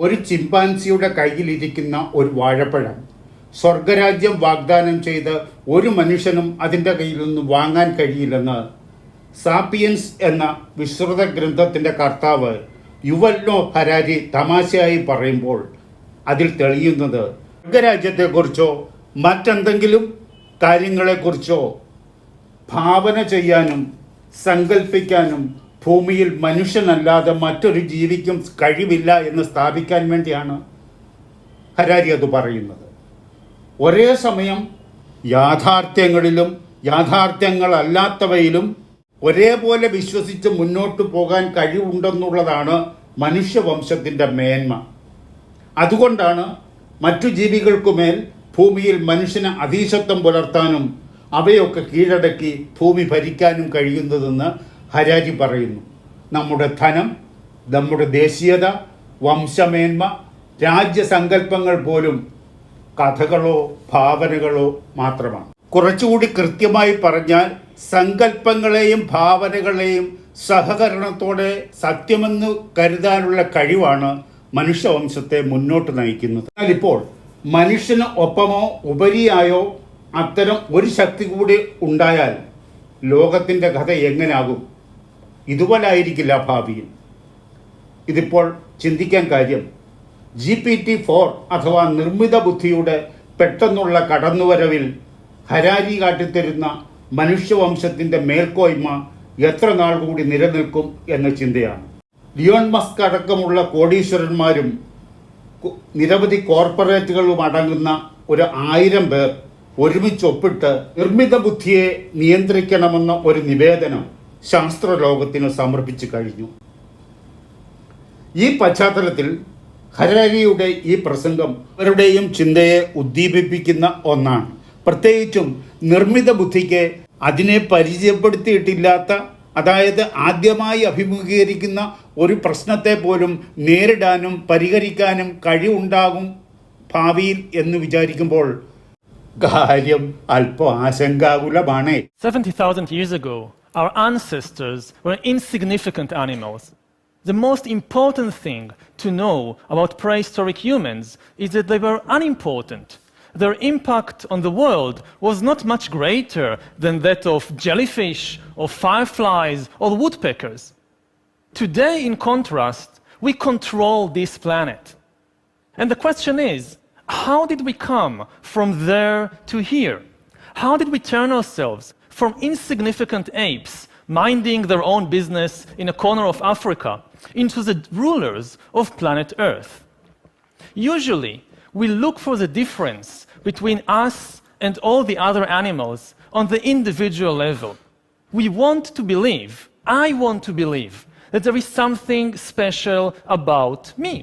ഒരു ചിമ്പാൻസിയുടെ കയ്യിലിരിക്കുന്ന ഒരു വാഴപ്പഴം സ്വർഗരാജ്യം വാഗ്ദാനം ചെയ്ത് ഒരു മനുഷ്യനും അതിൻ്റെ കയ്യിൽ നിന്ന് വാങ്ങാൻ കഴിയില്ലെന്ന് സാപ്പിയൻസ് എന്ന വിശ്രുത ഗ്രന്ഥത്തിൻ്റെ കർത്താവ് യുവൽ നോഹ് ഹരാരി തമാശയായി പറയുമ്പോൾ അതിൽ തെളിയുന്നത് സ്വർഗരാജ്യത്തെക്കുറിച്ചോ മറ്റെന്തെങ്കിലും കാര്യങ്ങളെക്കുറിച്ചോ ഭാവന ചെയ്യാനും സങ്കല്പിക്കാനും ഭൂമിയിൽ മനുഷ്യനല്ലാതെ മറ്റൊരു ജീവിക്കും കഴിവില്ല എന്ന് സ്ഥാപിക്കാൻ വേണ്ടിയാണ് ഹരാരി അത് പറയുന്നത്. ഒരേ സമയം യാഥാർത്ഥ്യങ്ങളിലും യാഥാർത്ഥ്യങ്ങളല്ലാത്തവയിലും ഒരേപോലെ വിശ്വസിച്ച് മുന്നോട്ട് പോകാൻ കഴിവുണ്ടെന്നുള്ളതാണ് മനുഷ്യവംശത്തിൻ്റെ മേന്മ. അതുകൊണ്ടാണ് മറ്റു ജീവികൾക്കുമേൽ ഭൂമിയിൽ മനുഷ്യന് അധീശത്വം പുലർത്താനും അവയൊക്കെ കീഴടക്കി ഭൂമി ഭരിക്കാനും കഴിയുന്നതെന്ന് ഹരാരി പറയുന്നു. നമ്മുടെ ധനം, നമ്മുടെ ദേശീയത, വംശമേന്മ, രാജ്യസങ്കല്പങ്ങൾ പോലും കഥകളോ ഭാവനകളോ മാത്രമാണ്. കുറച്ചുകൂടി കൃത്യമായി പറഞ്ഞാൽ സങ്കല്പങ്ങളെയും ഭാവനകളെയും സഹകരണത്തോടെ സത്യമെന്ന് കരുതാനുള്ള കഴിവാണ് മനുഷ്യവംശത്തെ മുന്നോട്ട് നയിക്കുന്നത്. എന്നാൽ ഇപ്പോൾ മനുഷ്യന് ഒപ്പമോ ഉപരിയായോ അത്തരം ഒരു ശക്തി കൂടി ഉണ്ടായാൽ ലോകത്തിൻ്റെ കഥ എങ്ങനാകും? ഇതുപോലെ ആയിരിക്കില്ല ഭാവിയിൽ. ഇതിപ്പോൾ ചിന്തിക്കാൻ കാര്യം GPT-4 അഥവാ നിർമ്മിത ബുദ്ധിയുടെ പെട്ടെന്നുള്ള കടന്നുവരവിൽ ഹരാരി കാട്ടിത്തരുന്ന മനുഷ്യവംശത്തിൻ്റെ മേൽക്കോയ്മ എത്ര നാൾ കൂടി നിലനിൽക്കും എന്ന ചിന്തയാണ്. ലിയോൺ മസ്ക് അടക്കമുള്ള കോടീശ്വരന്മാരും നിരവധി കോർപ്പറേറ്റുകളും അടങ്ങുന്ന 1000 പേർ ഒരുമിച്ചൊപ്പിട്ട് നിർമ്മിത ബുദ്ധിയെ നിയന്ത്രിക്കണമെന്ന ഒരു നിവേദനം ശാസ്ത്രലോകത്തിന് സമർപ്പിച്ചു കഴിഞ്ഞു. ഈ പശ്ചാത്തലത്തിൽ ഹരാരിയുടെ ഈ പ്രസംഗം അവരുടെയും ചിന്തയെ ഉദ്ദീപിപ്പിക്കുന്ന ഒന്നാണ്. പ്രത്യേകിച്ചും നിർമ്മിത ബുദ്ധിക്ക് അതിനെ പരിചയപ്പെടുത്തിയിട്ടില്ലാത്ത, അതായത് ആദ്യമായി അഭിമുഖീകരിക്കുന്ന ഒരു പ്രശ്നത്തെ പോലും നേരിടാനും പരിഹരിക്കാനും കഴിവുണ്ടാകും ഭാവിയിൽ എന്ന് വിചാരിക്കുമ്പോൾ കാര്യം അല്പം ആശങ്കാകുലമാണ്. 70,000 years ago, our ancestors were insignificant animals. The most important thing to know about prehistoric humans is that they were unimportant. Their impact on the world was not much greater than that of jellyfish or fireflies or woodpeckers. Today, in contrast, we control this planet. And the question is, how did we come from there to here? How did we turn ourselves from insignificant apes minding their own business in a corner of Africa into the rulers of planet Earth? Usually, we look for the difference between us and all the other animals on the individual level. We want to believe, I want to believe, that there is something special about me,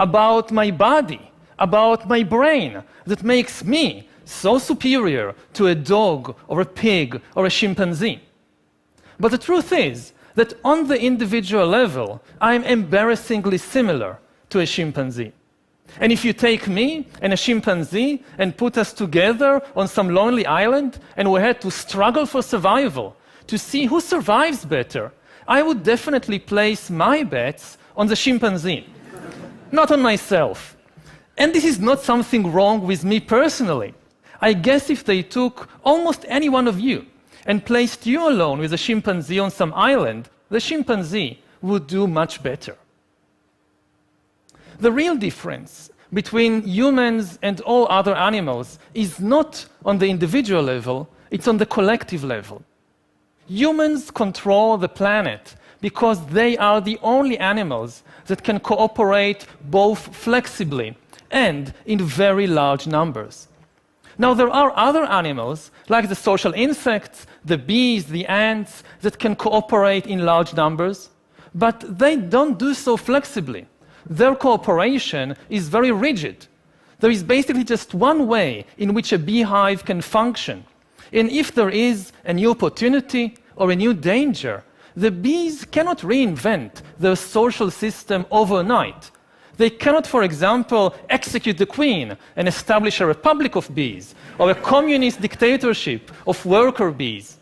about my body, about my brain, that makes me so superior to a dog or a pig or a chimpanzee. But the truth is that on the individual level, I am embarrassingly similar to a chimpanzee. And if you take me and a chimpanzee and put us together on some lonely island and we had to struggle for survival to see who survives better, I would definitely place my bets on the chimpanzee, not on myself. And this is not something wrong with me personally. I guess if they took almost any one of you and placed you alone with a chimpanzee on some island, the chimpanzee would do much better. The real difference between humans and all other animals is not on the individual level, it's on the collective level. Humans control the planet because they are the only animals that can cooperate both flexibly and in very large numbers. Now, there are other animals, like the social insects, the bees, the ants, that can cooperate in large numbers, but they don't do so flexibly. Their cooperation is very rigid. There is basically just one way in which a beehive can function. And if there is a new opportunity or a new danger, the bees cannot reinvent their social system overnight. They cannot, for example, execute the queen and establish a republic of bees or a communist dictatorship of worker bees.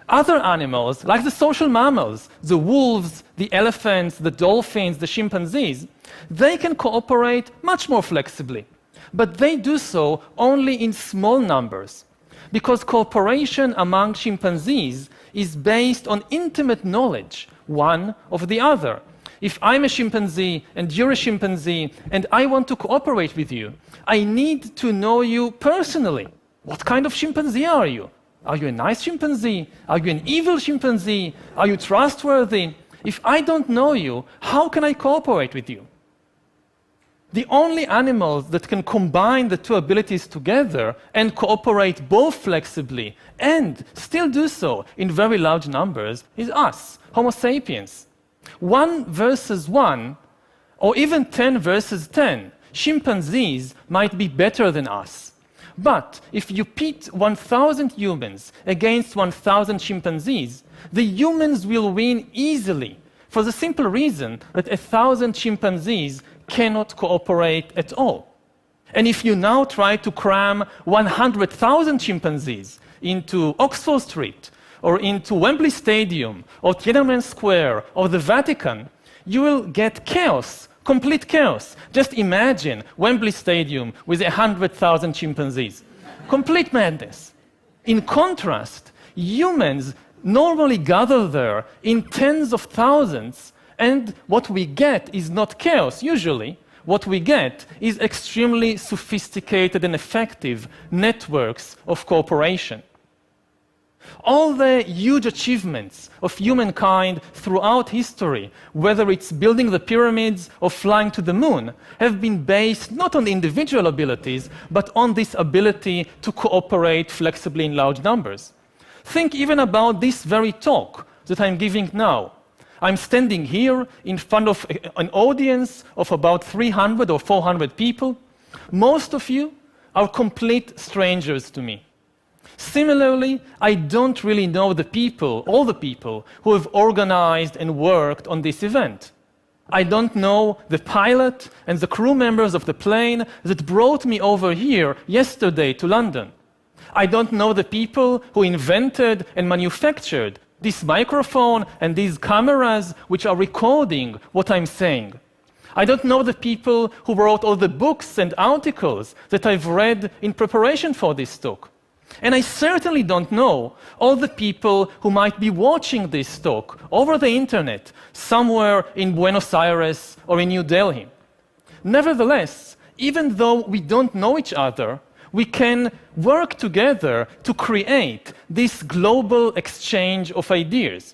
Other animals, like the social mammals, the wolves, the elephants, the dolphins, the chimpanzees, they can cooperate much more flexibly. But they do so only in small numbers, because cooperation among chimpanzees is based on intimate knowledge, one of the other. If I'm a chimpanzee and you're a chimpanzee and I want to cooperate with you, I need to know you personally. What kind of chimpanzee are you? Are you a nice chimpanzee? Are you an evil chimpanzee? Are you trustworthy? If I don't know you, how can I cooperate with you? The only animals that can combine the two abilities together and cooperate both flexibly and still do so in very large numbers is us, Homo sapiens. 1 versus 1, or even 10 versus 10, chimpanzees might be better than us. But if you pit 1,000 humans against 1,000 chimpanzees, the humans will win easily, for the simple reason that 1,000 chimpanzees cannot cooperate at all. And if you now try to cram 100,000 chimpanzees into Oxford Street, or into Wembley Stadium, or Tiananmen Square, or the Vatican, you will get chaos, complete chaos. Just imagine Wembley Stadium with 100,000 chimpanzees. Complete madness. In contrast, humans normally gather there in tens of thousands, and what we get is not chaos, usually. What we get is extremely sophisticated and effective networks of cooperation. All the huge achievements of humankind throughout history, whether it's building the pyramids or flying to the moon, have been based not on individual abilities, but on this ability to cooperate flexibly in large numbers. Think even about this very talk that I'm giving now. I'm standing here in front of an audience of about 300 or 400 people. Most of you are complete strangers to me. Similarly, I don't really know the people, all the people, who have organized and worked on this event. I don't know the pilot and the crew members of the plane that brought me over here yesterday to London. I don't know the people who invented and manufactured this microphone and these cameras which are recording what I'm saying. I don't know the people who wrote all the books and articles that I've read in preparation for this talk. And I certainly don't know all the people who might be watching this talk over the internet somewhere in Buenos Aires or in New Delhi. Nevertheless, even though we don't know each other, we can work together to create this global exchange of ideas.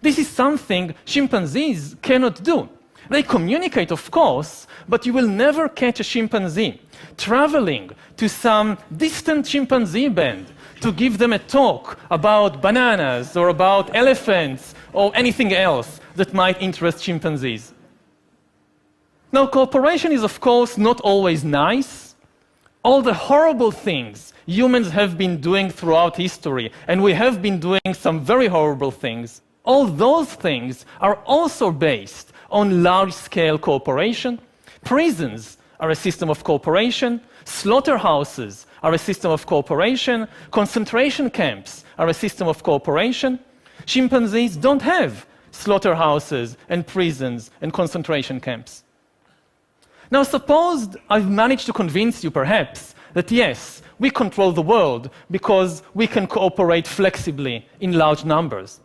This is something chimpanzees cannot do. They communicate, of course, but you will never catch a chimpanzee traveling to some distant chimpanzee band to give them a talk about bananas or about elephants or anything else that might interest chimpanzees. Now, cooperation is, of course, not always nice. All the horrible things humans have been doing throughout history, and we have been doing some very horrible things, all those things are also based on large-scale cooperation. Prisons are a system of cooperation. Slaughterhouses are a system of cooperation. Concentration camps are a system of cooperation. Chimpanzees don't have slaughterhouses and prisons and concentration camps. Now, suppose I've managed to convince you, perhaps, that yes, we control the world because we can cooperate flexibly in large numbers.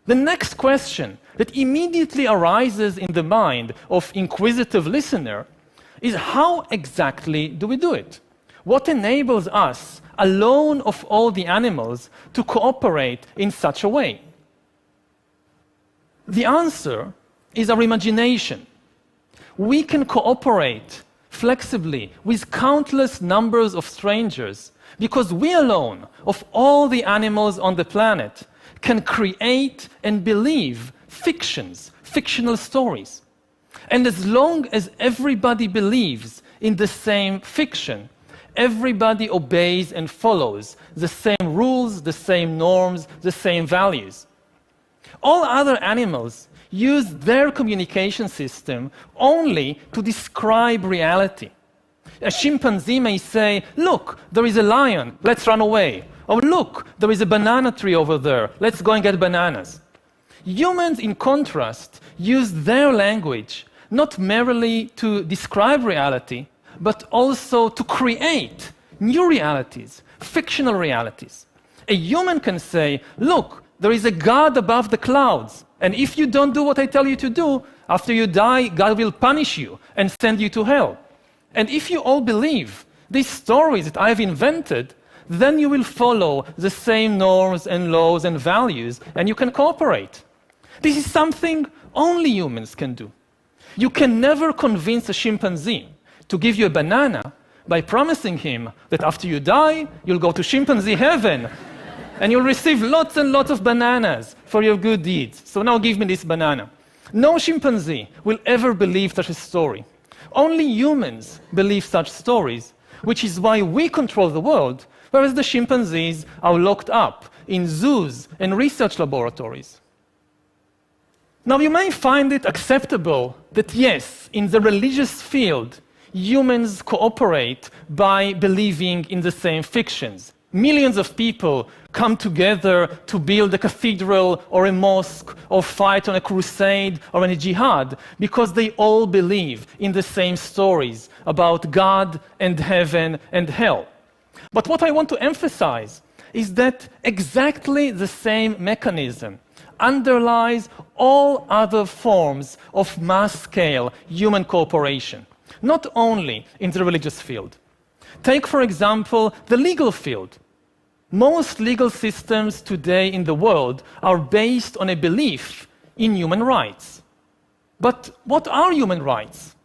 The next question that immediately arises in the mind of inquisitive listener is how exactly do we do it? What enables us, alone of all the animals, to cooperate in such a way? The answer is our imagination. We can cooperate flexibly with countless numbers of strangers because we alone, of all the animals on the planet, can create and believe fictions, fictional stories. And as long as everybody believes in the same fiction, everybody obeys and follows the same rules, the same norms, the same values. All other animals use their communication system only to describe reality. A chimpanzee may say, "Look, there is a lion, let's run away." Oh, look, there is a banana tree over there. Let's go and get bananas. Humans, in contrast, use their language not merely to describe reality, but also to create new realities, fictional realities. A human can say, look, there is a God above the clouds, and if you don't do what I tell you to do, after you die, God will punish you and send you to hell. And if you all believe these stories that I have invented, then you will follow the same norms and laws and values, and you can cooperate. This is something only humans can do. You can never convince a chimpanzee to give you a banana by promising him that after you die, you'll go to chimpanzee heaven and you'll receive lots and lots of bananas for your good deeds. So now give me this banana. No chimpanzee will ever believe such a story. Only humans believe such stories, which is why we control the world, whereas the chimpanzees are locked up in zoos and research laboratories. Now, you may find it acceptable that, yes, in the religious field, humans cooperate by believing in the same fictions. Millions of people come together to build a cathedral or a mosque or fight on a crusade or in a jihad because they all believe in the same stories about God and heaven and hell. But what I want to emphasize is that exactly the same mechanism underlies all other forms of mass-scale human cooperation, not only in the religious field. Take, for example, the legal field. Most legal systems today in the world are based on a belief in human rights. But what are human rights?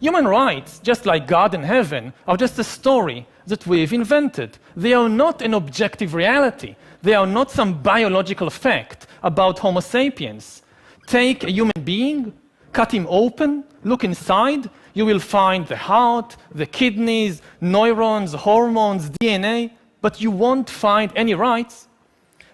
Human rights, just like God and heaven, are just a story that we've invented. They are not an objective reality. They are not some biological fact about Homo sapiens. Take a human being, cut him open, look inside, you will find the heart, the kidneys, neurons, hormones, DNA, but you won't find any rights.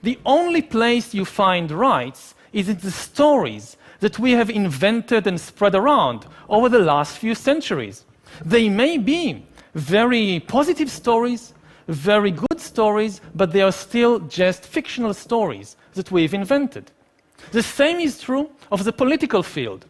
The only place you find rights is in the stories that we have invented and spread around over the last few centuries. They may be very positive stories, very good stories, but they are still just fictional stories that we've invented. The same is true of the political field.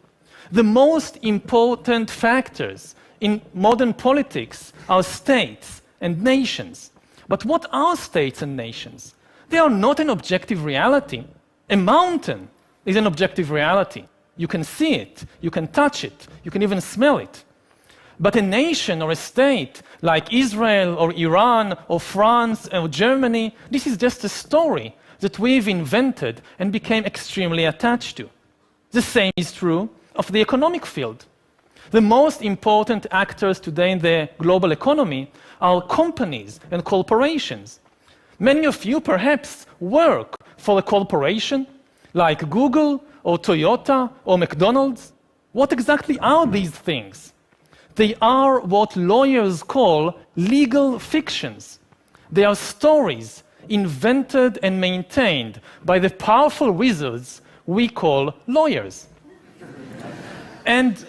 The most important factors in modern politics are states and nations. But what are states and nations? They are not an objective reality. A mountain is an objective reality. You can see it, you can touch it, you can even smell it. But a nation or a state like Israel or Iran or France or Germany, this is just a story that we've invented and became extremely attached to. The same is true of the economic field. The most important actors today in the global economy are companies and corporations. Many of you perhaps work for a corporation like Google or Toyota or McDonald's. What exactly are these things? They are what lawyers call legal fictions. They are stories invented and maintained by the powerful wizards we call lawyers. And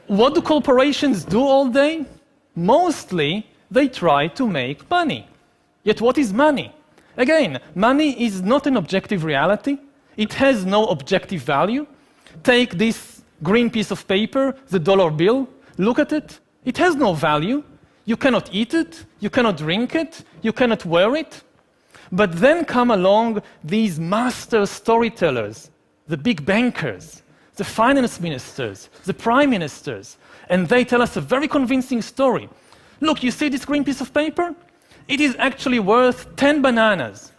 what do corporations do all day? Mostly, they try to make money. Yet what is money? Again, money is not an objective reality. It has no objective value. Take this green piece of paper, the dollar bill, look at it. It has no value. You cannot eat it, you cannot drink it, you cannot wear it. But then come along these master storytellers, the big bankers, the finance ministers, the prime ministers, and they tell us a very convincing story. Look, you see this green piece of paper? It is actually worth 10 bananas.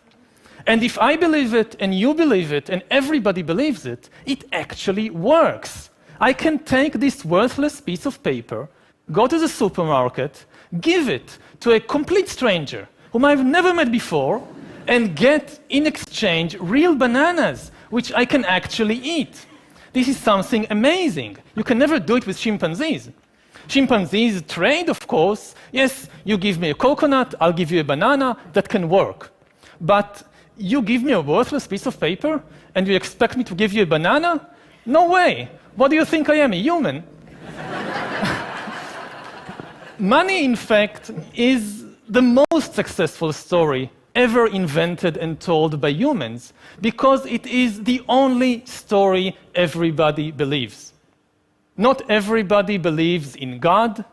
And if I believe it, and you believe it, and everybody believes it, it actually works. I can take this worthless piece of paper, go to the supermarket, give it to a complete stranger whom I've never met before, and get in exchange real bananas, which I can actually eat. This is something amazing. You can never do it with chimpanzees. Chimpanzees trade, of course. Yes, you give me a coconut, I'll give you a banana. That can work. But you give me a worthless piece of paper, and you expect me to give you a banana? No way. What do you think I am, a human? Money, in fact, is the most successful story ever invented and told by humans, because it is the only story everybody believes. Not everybody believes in God.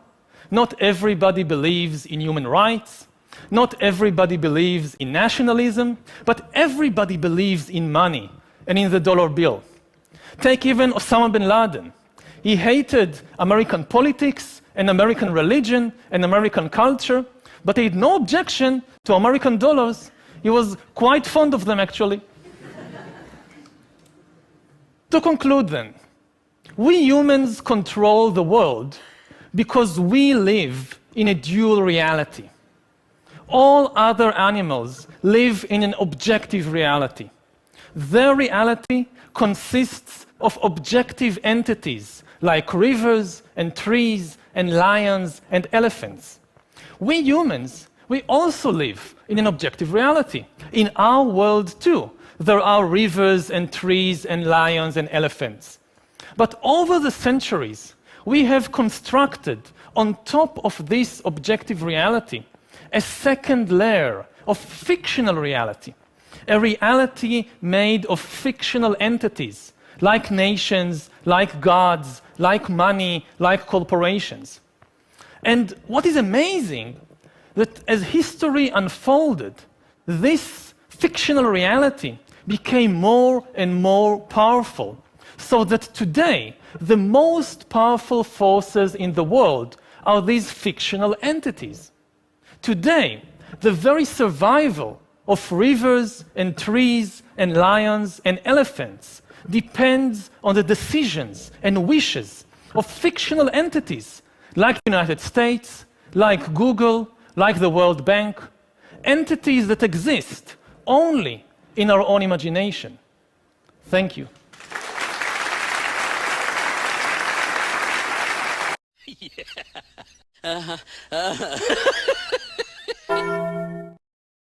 Not everybody believes in human rights. Not everybody believes in nationalism, but everybody believes in money and in the dollar bill. Take even Osama bin Laden. He hated American politics and American religion and American culture, but he had no objection to American dollars. He was quite fond of them, actually. To conclude then, we humans control the world because we live in a dual reality. All other animals live in an objective reality. Their reality consists of objective entities like rivers and trees and lions and elephants. We humans, we also live in an objective reality. In our world too, there are rivers and trees and lions and elephants. But over the centuries, we have constructed on top of this objective reality a second layer of fictional reality, a reality made of fictional entities, like nations, like gods, like money, like corporations. And what is amazing, that as history unfolded, this fictional reality became more and more powerful, so that today, the most powerful forces in the world are these fictional entities. Today, the very survival of rivers and trees and lions and elephants depends on the decisions and wishes of fictional entities like the United States, like Google, like the World Bank, entities that exist only in our own imagination. Thank you. Yeah.